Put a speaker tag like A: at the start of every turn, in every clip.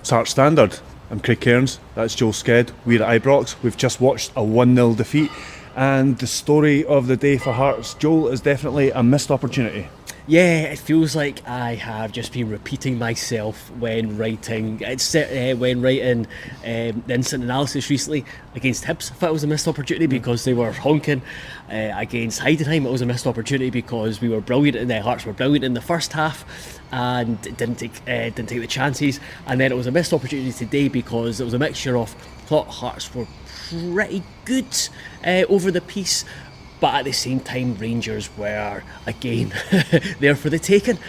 A: It's Hearts Standard. I'm Craig Cairns, that's Joel Sked. We're at Ibrox. We've just watched a 1-0 defeat, and the story of the day for Hearts, Joel, is definitely a missed opportunity.
B: Yeah, it feels like I have just been repeating myself when writing. The instant analysis recently against Hibs. I thought it was a missed opportunity because they were honking. Against Heidenheim, it was a missed opportunity because we were brilliant, and the Hearts were brilliant in the first half and didn't take the chances. And then it was a missed opportunity today because it was a mixture of thought Hearts were pretty good over the piece. But at the same time, Rangers were again there for the taking.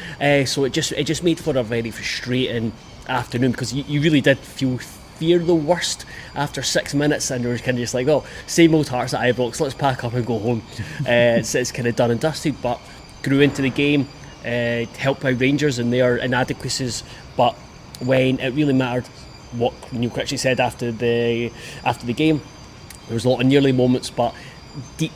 B: So it just made for a very frustrating afternoon because you really did fear the worst after 6 minutes, and you were kind of just like, well, same old Hearts at Ibrox, let's pack up and go home. It's kind of done and dusted, but grew into the game, helped by Rangers and their inadequacies. But when it really mattered, what Neil Critchley said after the game, there was a lot of nearly moments, but deep.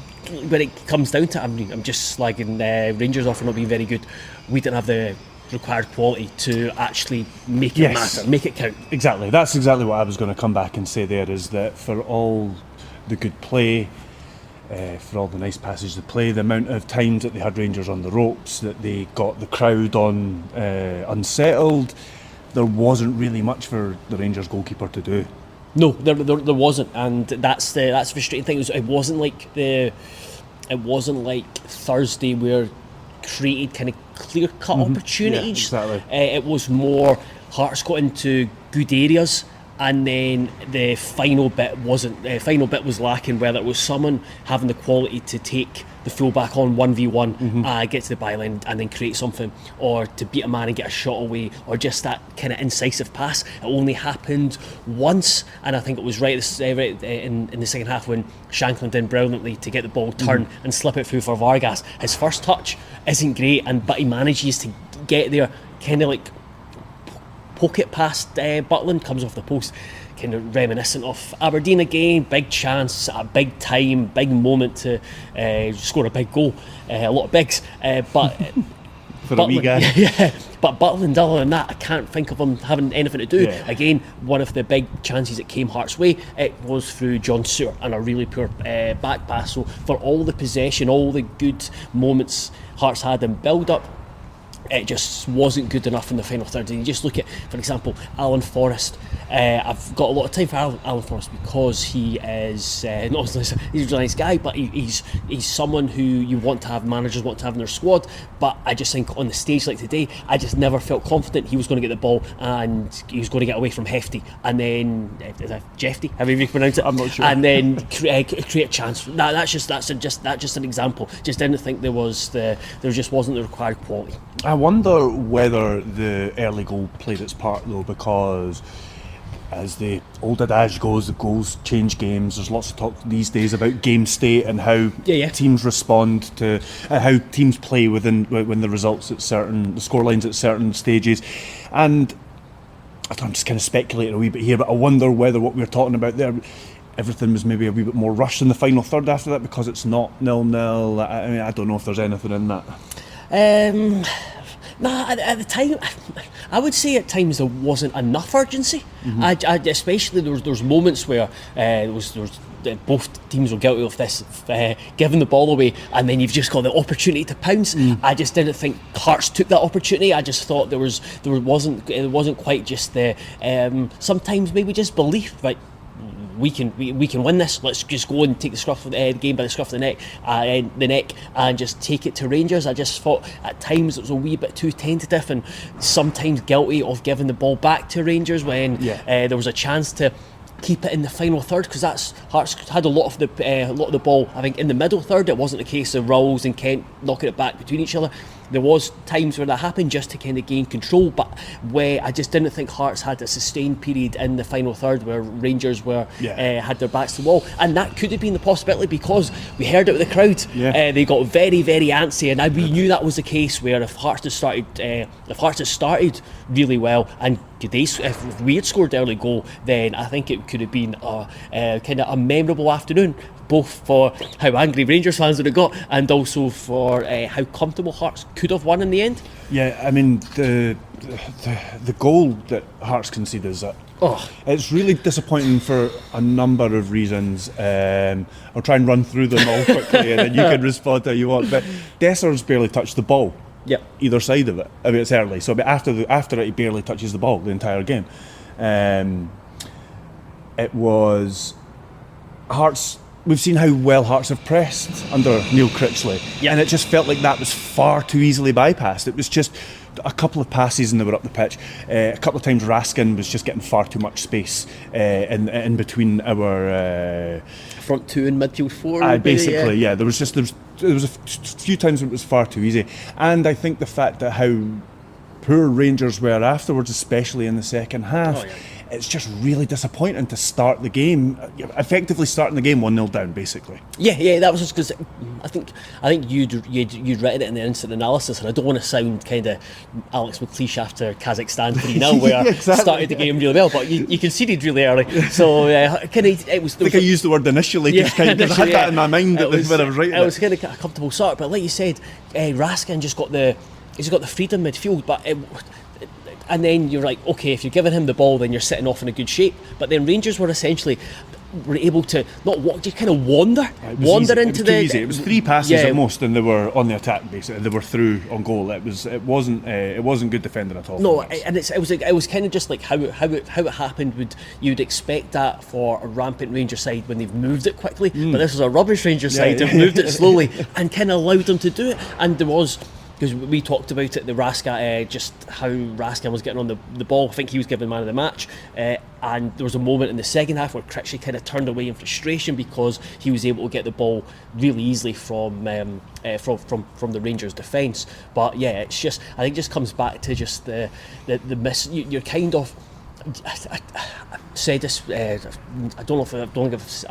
B: When it comes down to it, I'm just slagging Rangers off for not being very good. We didn't have the required quality to actually make it matter, make it count.
A: Exactly, that's exactly what I was going to come back and say there, is that for all the good play, for all the nice passages of play, the amount of times that they had Rangers on the ropes, that they got the crowd on unsettled, there wasn't really much for the Rangers goalkeeper to do.
B: No, there wasn't, and that's the frustrating thing. It wasn't like Thursday where created kind of clear-cut opportunities.
A: Yeah, exactly.
B: It was more Hearts got into good areas, and then the final bit wasn't. The final bit was lacking, whether it was someone having the quality to take the fullback on 1v1, get to the byline and then create something, or to beat a man and get a shot away, or just that kind of incisive pass. It only happened once, and I think it was right in the second half when Shankland did brilliantly to get the ball turned and slip it through for Vargas. His first touch isn't great, but he manages to get there, kind of like poke it past Butland, comes off the post, kind of reminiscent of Aberdeen again. Big chance at a big time, big moment to score a big goal. A lot of bigs, but
A: for a wee guy.
B: Yeah, but Butland, other than that, I can't think of him having anything to do.
A: Yeah.
B: Again, one of the big chances that came Hearts' way, it was through John Stewart and a really poor back pass. So for all the possession, all the good moments Hearts had in build-up, it just wasn't good enough in the final third. And you just look at, for example, Alan Forrest. I've got a lot of time for Alan Forrest because he is he's a really nice guy, but he's someone who you want to have, managers want to have in their squad. But I just think on the stage like today, I just never felt confident he was going to get the ball and he was going to get away from Hefty, and then is that Jefty? Have you pronounced it?
A: I'm not sure.
B: And then create a chance. That's just an example. Just didn't think there just wasn't the required quality.
A: I wonder whether the early goal played its part though, because as the old adage goes, the goals change games. There's lots of talk these days about game state and how teams respond to how teams play when the results at the scorelines at certain stages. And I'm just kind of speculating a wee bit here, but I wonder whether what we're talking about there, everything was maybe a wee bit more rushed in the final third after that, because it's not 0-0. I mean, I don't know if there's anything in that.
B: At the time, I would say at times there wasn't enough urgency. Especially there was moments where both teams were guilty of this, giving the ball away, and then you've just got the opportunity to pounce. I just didn't think Hearts took that opportunity. I just thought it wasn't quite just the sometimes maybe just belief, like, we can win this. Let's just go and take the game by the scruff of the neck, and just take it to Rangers. I just thought at times it was a wee bit too tentative, and sometimes guilty of giving the ball back to Rangers when there was a chance to keep it in the final third, because that's Hearts had a lot of the ball. I think in the middle third, it wasn't a case of Rowles and Kent knocking it back between each other. There was times where that happened just to kind of gain control, but where I just didn't think Hearts had a sustained period in the final third where Rangers were had their backs to the wall, and that could have been the possibility because we heard it with the crowd. They got very, very antsy, and we knew that was the case. Where if Hearts had started really well, and if we had scored the early goal, then I think it could have been a kind of a memorable afternoon, both for how angry Rangers fans would have got, and also for how comfortable Hearts could have won in the end.
A: Yeah, I mean, the goal that Hearts conceded is that it's really disappointing for a number of reasons. I'll try and run through them all quickly, and then you can respond how you want. But Dessers barely touched the ball.
B: Yep.
A: Either side of it. I mean, it's early, so after it, he barely touches the ball the entire game. It was Hearts. We've seen how well Hearts have pressed under Neil Critchley, and it just felt like that was far too easily bypassed. It was just a couple of passes and they were up the pitch. A couple of times Raskin was just getting far too much space in between our
B: front two and midfield four.
A: Basically, yeah. There was a few times when it was far too easy, and I think the fact that how poor Rangers were afterwards, especially in the second half. It's just really disappointing to start the game, effectively starting the game 1-0 down, basically.
B: Yeah, that was just because I think you'd written it in the instant analysis, and I don't want to sound kind of Alex McLeish after Kazakhstan 3-0, where exactly, started the game really well, but you conceded really early. So it was. I think
A: I used the word initially, because I had that in my mind when I was writing it.
B: It was kind of a comfortable start, but like you said, Raskin just got the freedom midfield, but. And then you're like, okay, if you're giving him the ball, then you're sitting off in a good shape. But then Rangers were able to not walk, just kind of wander into the.
A: Easy. It was 3 passes at most, and they were on the attack. Basically, they were through on goal. It wasn't good defending at all.
B: No, and it was kind of just like how it happened. You'd expect that for a rampant Rangers side when they've moved it quickly, but this was a rubbish Rangers side who've moved it slowly and kind of allowed them to do it. And there was. Because we talked about it, the Raskin, just how Raskin was getting on the ball. I think he was given man of the match, and there was a moment in the second half where Critchley kind of turned away in frustration because he was able to get the ball really easily from the Rangers' defence. But yeah, it's just, I think it just comes back to just the miss. You're kind of. I said this. I'm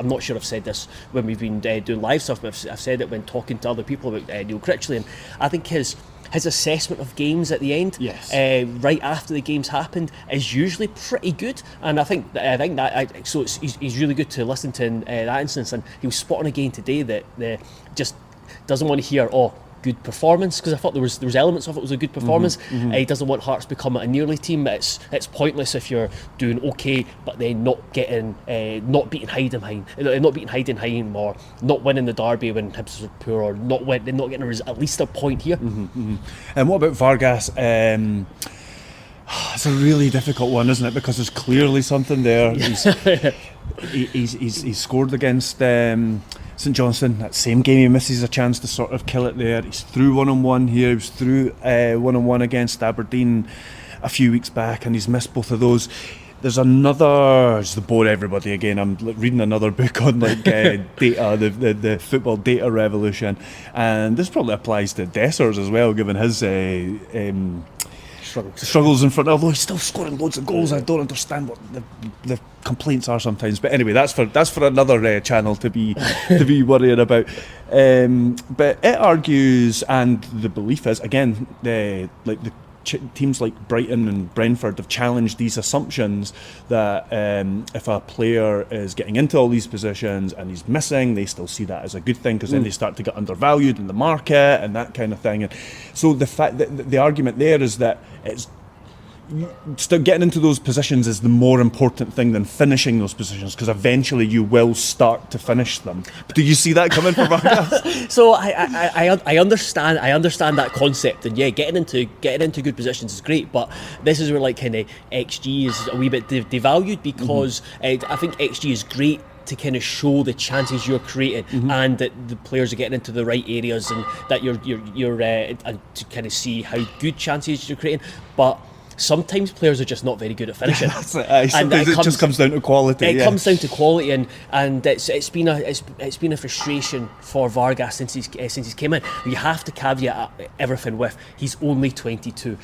B: not sure I've said this when we've been doing live stuff, but I've said it when talking to other people about Neil Critchley, and I think his assessment of games at the end, right after the games happened, is usually pretty good. And I think that so he's really good to listen to in that instance. And he was spot on again today that just doesn't want to hear good performance, because I thought there was elements of it was a good performance. He doesn't want Hearts to become a nearly team. It's pointless if you're doing okay but then not beating Heidenheim or not winning the derby when Hibs were poor, or not getting at least a point here.
A: And what about Vargas? It's a really difficult one, isn't it? Because there's clearly something there. He's scored against St Johnstone. That same game he misses a chance to sort of kill it there. He's through 1-on-1 here. He was through 1-on-1 against Aberdeen a few weeks back, and he's missed both of those. There's another, just to bore everybody again, I'm reading another book on data, the football data revolution, and this probably applies to Dessers as well, given his struggles in front, although he's still scoring loads of goals. I don't understand what the complaints are sometimes, but anyway, that's for another channel to be worrying about. But it argues, and the belief is, again, teams like Brighton and Brentford have challenged these assumptions that if a player is getting into all these positions and he's missing, they still see that as a good thing, because then they start to get undervalued in the market and that kind of thing. And so the fact that the argument there is that it's still getting into those positions is the more important thing than finishing those positions, because eventually you will start to finish them. Do you see that coming from Vargas?
B: So I understand that concept, and getting into good positions is great, but this is where kind of XG is a wee bit devalued, because I think XG is great to kind of show the chances you're creating, and that the players are getting into the right areas, and that you're and to kind of see how good chances you're creating, but sometimes players are just not very good at finishing.
A: Sometimes it just comes down to quality.
B: It comes down to quality, and it's been a frustration for Vargas since he's came in. You have to caveat everything with he's only 22.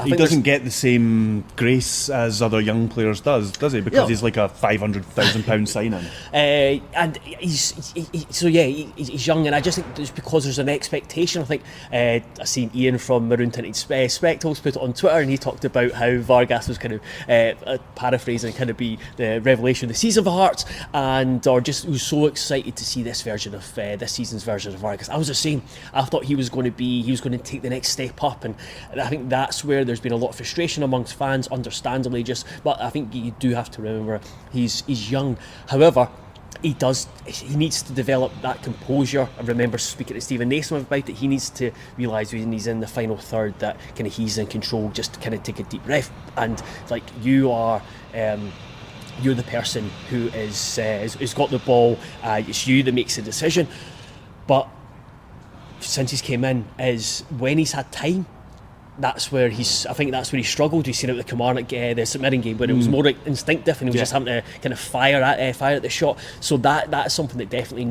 B: He doesn't
A: get the same grace as other young players does he? Because he's like a £500,000 signing.
B: And he's young, and I just think it's because there's an expectation. I think I've seen Ian from Maroon Tinted Spectacles put it on Twitter. Twitter, and he talked about how Vargas was kind of paraphrasing, kind of be the revelation of the season for Hearts, and or just was so excited to see this season's version of Vargas. I was the same. I thought he was going to take the next step up, and I think that's where there's been a lot of frustration amongst fans, understandably. But I think you do have to remember he's young. However, he needs to develop that composure. I remember speaking to Stephen Naismith about it. He needs to realise when he's in the final third that kind of he's in control, just to kind of take a deep breath, and like you're the person who is got the ball. It's you that makes the decision. But since he's came in, is when he's had time, that's where he struggled. We've seen it with the Kilmarnock, the St Mirren game, where it was more instinctive, and he was just having to kind of fire at the shot. So that's something that definitely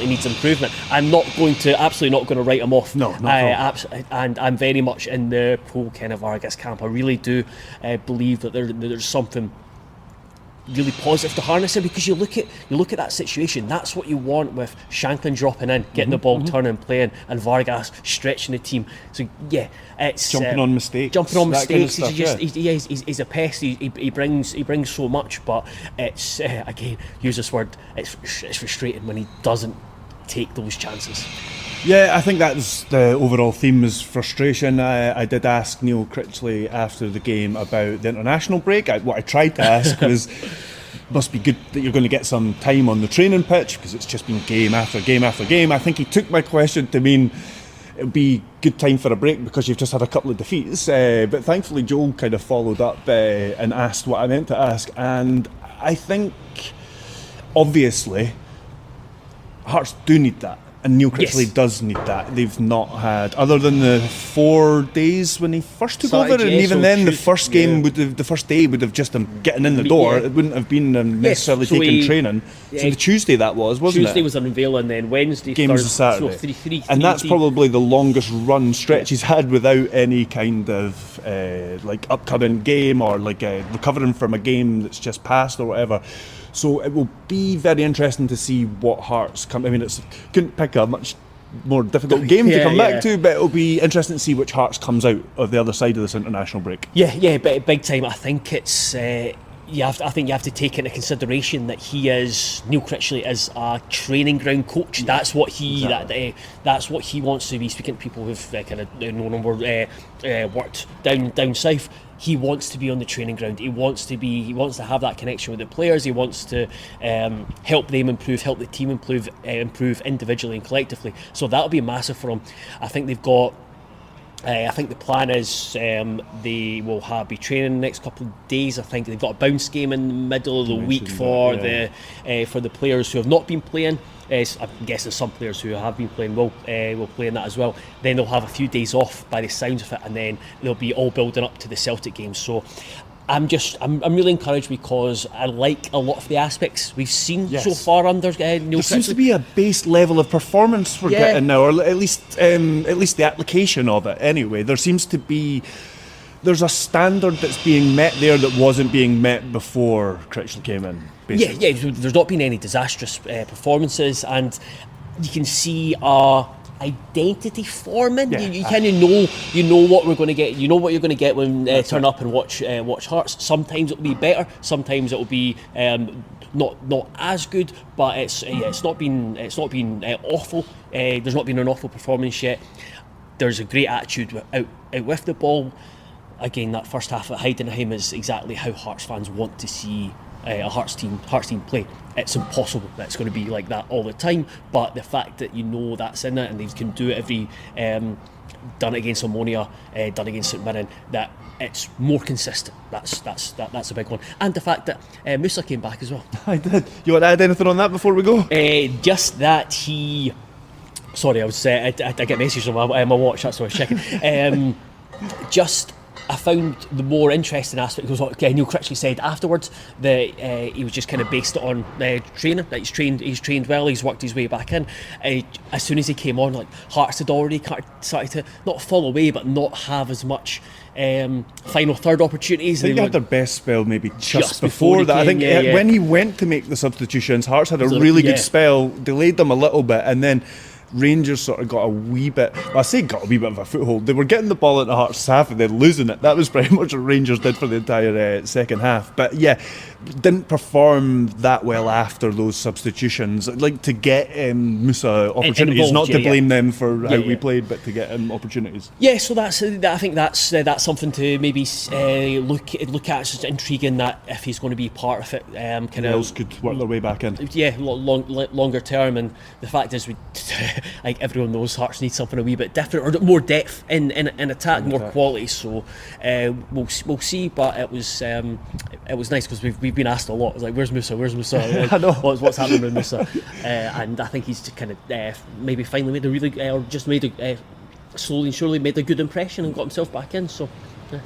B: needs improvement. I'm absolutely not going to write him off.
A: No,
B: and I'm very much in the pro Ken Vargas camp. I really do believe that there's something really positive to harness him, because you look at that situation. That's what you want with Shanklin dropping in, getting the ball turning, playing, and Vargas stretching the team. So yeah, it's
A: jumping on mistakes.
B: Kind of stuff, he's a pest. He brings so much, but it's again, use this word. It's frustrating when he doesn't take those chances.
A: Yeah, I think that's the overall theme, is frustration. I did ask Neil Critchley after the game about the international break. What I tried to ask was, must be good that you're going to get some time on the training pitch, because it's just been game after game after game. I think he took my question to mean it would be good time for a break because you've just had a couple of defeats. But thankfully Joel kind of followed up and asked what I meant to ask. And I think, obviously, Hearts do need that. And Neil Critchley does need that. They've not had, other than the 4 days when he first took over, and even then the first game the first day would have just him getting in the door. It wouldn't have been necessarily taking training. So the Tuesday that wasn't it?
B: Tuesday was an unveil, and then Wednesday,
A: games the Saturday.
B: Three,
A: and that's probably the longest run stretch he's had without any kind of like upcoming game, or like recovering from a game that's just passed or whatever. So it will be very interesting to see what Hearts come. I mean, couldn't pick a much more difficult game to come back to, but it'll be interesting to see which Hearts comes out of the other side of this international break.
B: But big time. I think it's. I think you have to take into consideration that Neil Critchley is a training ground coach. That's what that's what he wants to be. Speaking to people who've kind of no longer worked down south. He wants to be on the training ground. He wants to have that connection with the players. He wants to help them improve, help the team improve individually and collectively. So that'll be massive for him. I think they've got. I think the plan is they will be training the next couple of days. I think they've got a bounce game in the middle of the week for the players who have not been playing. I'm guessing some players who have been playing will play in that as well. Then they'll have a few days off by the sounds of it, and then they'll be all building up to the Celtic game. So I'm really encouraged, because I like a lot of the aspects we've seen so far under Neil Critchley.
A: There seems to be a base level of performance we're getting now, or at least the application of it. Anyway, there seems to be. There's a standard that's being met there that wasn't being met before Critchley came in. Basically.
B: Yeah. There's not been any disastrous performances, and you can see identity forming. You kind of know what we're going to get. You know what you're going to get when turn up and watch Hearts. Sometimes it'll be better. Sometimes it'll be not as good. But it's not been awful. There's not been an awful performance yet. There's a great attitude out with the ball. Again, that first half at Heidenheim is exactly how Hearts fans want to see a Hearts team play. It's impossible that it's going to be like that all the time, but the fact that that's in it, and they can do it every done it against Omonia, done against St Mirren, that it's more consistent. That's a big one. And the fact that Musa came back as well.
A: I did. You want to add anything on that before we go?
B: Just that he. Sorry, I get messages on my watch. That's what I was checking. I found the more interesting aspect was what Neil Critchley said afterwards, that he was just kind of based it on training. That he's trained well. He's worked his way back in. As soon as he came on, like Hearts had already started to not fall away, but not have as much final third opportunities.
A: I think they had their best spell maybe just before that. I think when he went to make the substitutions, Hearts had a really good spell, delayed them a little bit, and then Rangers sort of got a wee bit, well, I say got a wee bit of a foothold. They were getting the ball into Hearts' half and then losing it. That was pretty much what Rangers did for the entire second half. But yeah, didn't perform that well after those substitutions. I'd like to get Musa opportunities, not to blame them for how we played, but to get him opportunities.
B: Yeah, so I think that's something to maybe look at. It's just intriguing that if he's going to be part of it, kind of
A: else could work their way back in.
B: Yeah, longer term, and the fact is, like everyone knows, Hearts need something a wee bit different or more depth in attack, more quality. So we'll see. But it was nice because we've been asked a lot. It's like, where's Musa? Like,
A: I know
B: what's happening with Musa, and I think he's just kind of maybe finally made a really or just made a slowly and surely made a good impression and got himself back in. So. Yeah.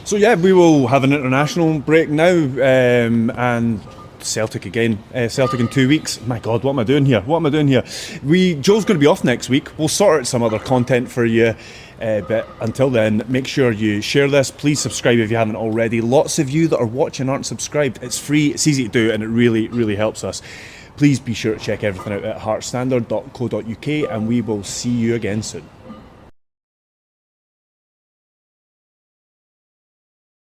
A: So yeah, we will have an international break now, and Celtic again. Celtic in 2 weeks. My God, what am I doing here? Joel's going to be off next week. We'll sort out some other content for you. But until then, make sure you share this. Please subscribe if you haven't already. Lots of you that are watching aren't subscribed. It's free, it's easy to do, and it really, really helps us. Please be sure to check everything out at heartstandard.co.uk, and we will see you again soon.